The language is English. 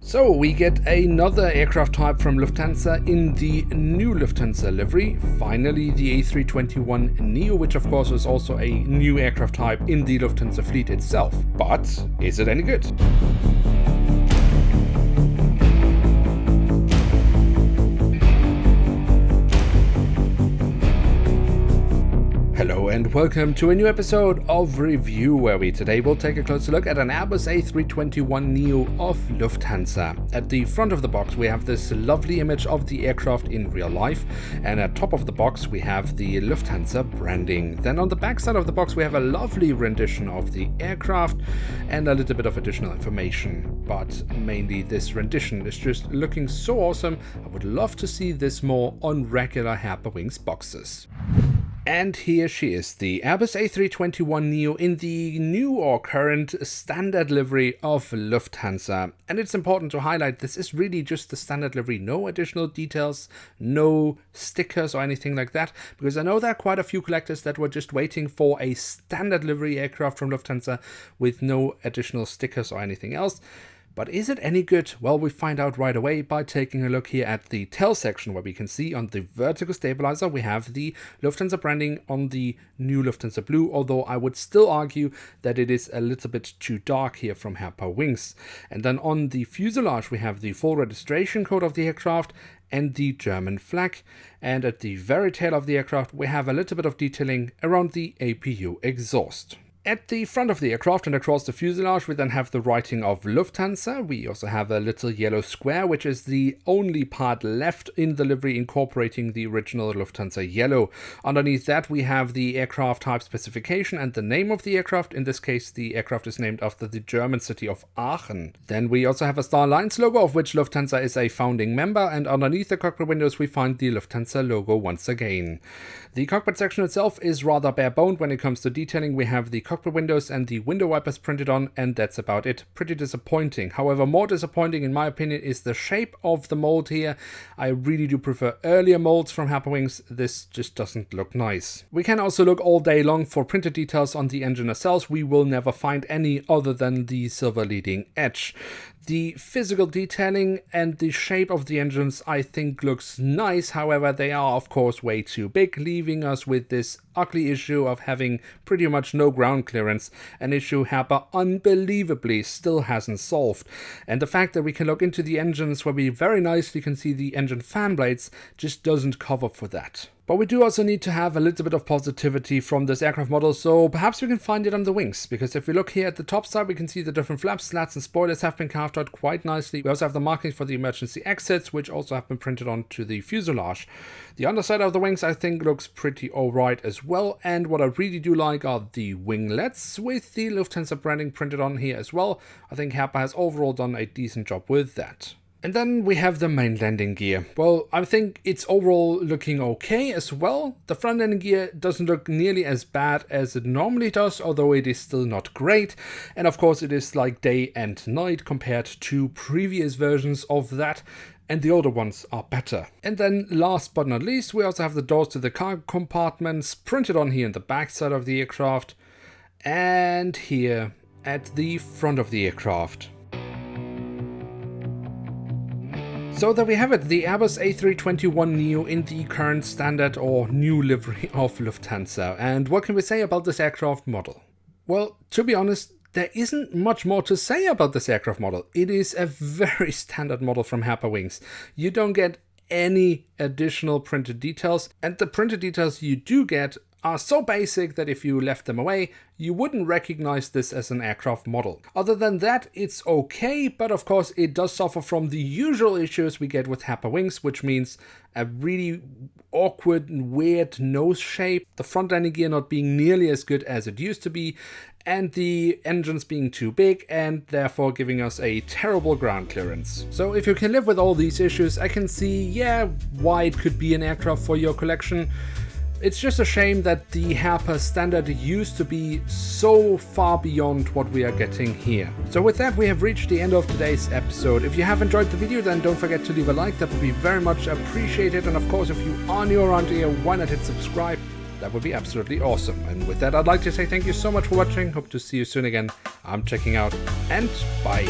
So we get another aircraft type from Lufthansa in the new Lufthansa livery. Finally, the A321NEO, which of course is also a new aircraft type in the Lufthansa fleet itself. But is it any good? Hello and welcome to a new episode of Review, where we today will take a closer look at an Airbus A321NEO of Lufthansa. At the front of the box we have this lovely image of the aircraft in real life, and at top of the box we have the Lufthansa branding. Then on the back side of the box we have a lovely rendition of the aircraft and a little bit of additional information. But mainly this rendition is just looking so awesome. I would love to see this more on regular Herpa Wings boxes. And here she is, the Airbus A321NEO in the new or current standard livery of Lufthansa. And it's important to highlight this is really just the standard livery, no additional details, no stickers or anything like that, because I know there are quite a few collectors that were just waiting for a standard livery aircraft from Lufthansa with no additional stickers or anything else. But is it any good? Well, we find out right away by taking a look here at the tail section, where we can see on the vertical stabilizer we have the Lufthansa branding on the new Lufthansa blue, although I would still argue that it is a little bit too dark here from Herpa Wings. And then on the fuselage we have the full registration code of the aircraft and the German flag. And at the very tail of the aircraft we have a little bit of detailing around the APU exhaust. At the front of the aircraft and across the fuselage we then have the writing of Lufthansa. We also have a little yellow square, which is the only part left in the livery incorporating the original Lufthansa yellow. Underneath that we have the aircraft type specification and the name of the aircraft. In this case the aircraft is named after the German city of Aachen. Then we also have a Star Alliance logo, of which Lufthansa is a founding member, and underneath the cockpit windows we find the Lufthansa logo once again. The cockpit section itself is rather bare-boned when it comes to detailing. We have the cockpit windows and the window wipers printed on, and that's about it. Pretty disappointing. However, more disappointing in my opinion is the shape of the mold here. I really do prefer earlier molds from Herpa Wings. This just doesn't look nice. We can also look all day long for printed details on the engine nacelles. We will never find any other than the silver leading edge. The physical detailing and the shape of the engines I think looks nice, however they are of course way too big, leaving us with this ugly issue of having pretty much no ground clearance, an issue Herpa unbelievably still hasn't solved. And the fact that we can look into the engines where we very nicely can see the engine fan blades just doesn't cover for that. But we do also need to have a little bit of positivity from this aircraft model, so perhaps we can find it on the wings, because if we look here at the top side we can see the different flaps, slats and spoilers have been carved out quite nicely. We also have the markings for the emergency exits, which also have been printed onto the fuselage. The underside of the wings I think looks pretty alright as well, and what I really do like are the winglets with the Lufthansa branding printed on here as well. I think Herpa has overall done a decent job with that. And then we have the main landing gear. Well, I think it's overall looking okay as well. The front landing gear doesn't look nearly as bad as it normally does, although it is still not great. And of course it is like day and night compared to previous versions of that, and the older ones are better. And then last but not least, we also have the doors to the cargo compartments printed on here in the back side of the aircraft and here at the front of the aircraft. So there we have it, the Airbus A321NEO in the current standard or new livery of Lufthansa. And what can we say about this aircraft model? Well, to be honest, there isn't much more to say about this aircraft model. It is a very standard model from Herpa Wings. You don't get any additional printed details, and the printed details you do get are so basic that if you left them away, you wouldn't recognize this as an aircraft model. Other than that, it's okay, but of course it does suffer from the usual issues we get with Herpa Wings, which means a really awkward and weird nose shape, the front landing gear not being nearly as good as it used to be, and the engines being too big and therefore giving us a terrible ground clearance. So if you can live with all these issues, I can see, why it could be an aircraft for your collection. It's just a shame that the Herpa standard used to be so far beyond what we are getting here. So with that, we have reached the end of today's episode. If you have enjoyed the video, then don't forget to leave a like. That would be very much appreciated. And of course, if you are new around here, why not hit subscribe? That would be absolutely awesome. And with that, I'd like to say thank you so much for watching. Hope to see you soon again. I'm checking out, and bye.